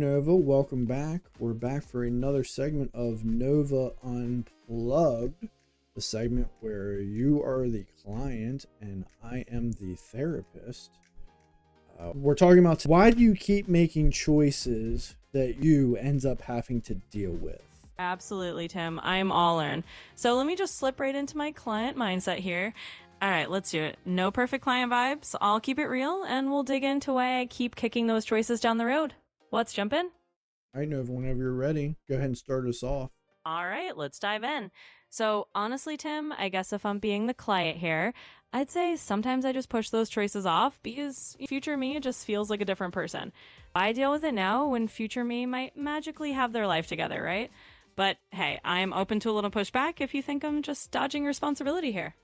Nova, welcome back. We're back for another segment of Nova Unplugged, the segment where you are the client and I am the therapist. We're talking about why do you keep making choices that you ends up having to deal with? Absolutely, Tim. I'm all in. So let me just slip right into my client mindset here. All right, let's do it. No perfect client vibes. I'll keep it real and we'll dig into why I keep kicking those choices down the road. Let's jump in. All right, Nova, whenever you're ready, go ahead and start us off. All right, let's dive in. So, honestly, Tim, I guess if I'm being the client here, I'd say sometimes I just push those choices off because future me just feels like a different person. I deal with it now when future me might magically have their life together, right? But hey, I'm open to a little pushback if you think I'm just dodging responsibility here.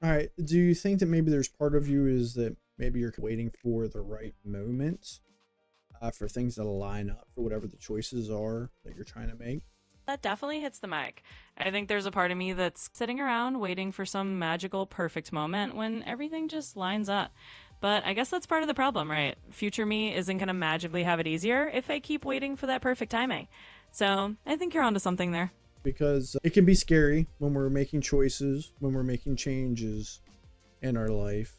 All right, do you think that maybe there's part of you is that maybe you're waiting for the right moment for things to line up for whatever the choices are that you're trying to make? That definitely hits the mic. I think there's a part of me that's sitting around waiting for some magical perfect moment when everything just lines up. But I guess that's part of the problem, right? Future me isn't going to magically have it easier if I keep waiting for that perfect timing. So I think you're onto something there. Because it can be scary when we're making choices, when we're making changes in our life,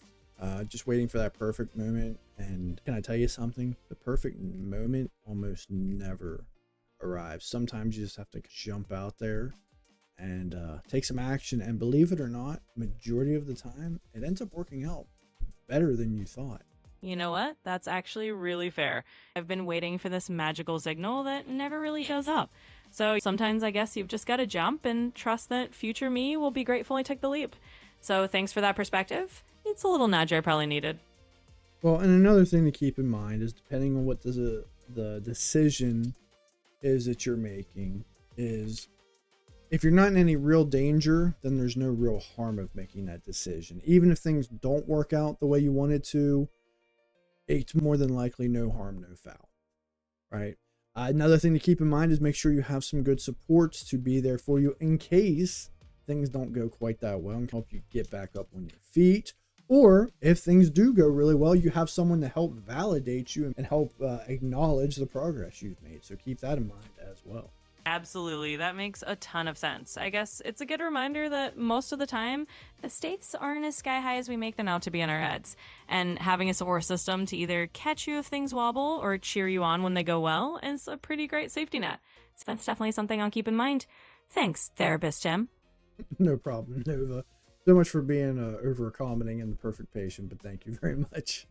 just waiting for that perfect moment. And can I tell you something? The perfect moment almost never arrives. Sometimes you just have to jump out there and take some action. And believe it or not, majority of the time, it ends up working out better than you thought. You know what? That's actually really fair. I've been waiting for this magical signal that never really shows up. So sometimes I guess you've just got to jump and trust that future me will be grateful I took the leap. So thanks for that perspective. It's a little nudge I probably needed. Well, and another thing to keep in mind is depending on what the decision is that you're making is if you're not in any real danger, then there's no real harm of making that decision. Even if things don't work out the way you wanted to, it's more than likely no harm, no foul, right? Another thing to keep in mind is make sure you have some good supports to be there for you in case things don't go quite that well and help you get back up on your feet. Or if things do go really well, you have someone to help validate you and help acknowledge the progress you've made. So keep that in mind as well. Absolutely, that makes a ton of sense. I guess it's a good reminder that most of the time, the stakes aren't as sky high as we make them out to be in our heads. And having a support system to either catch you if things wobble or cheer you on when they go well is a pretty great safety net. So that's definitely something I'll keep in mind. Thanks, therapist Tim. No problem, Nova. So much for being over accommodating and the perfect patient, but thank you very much.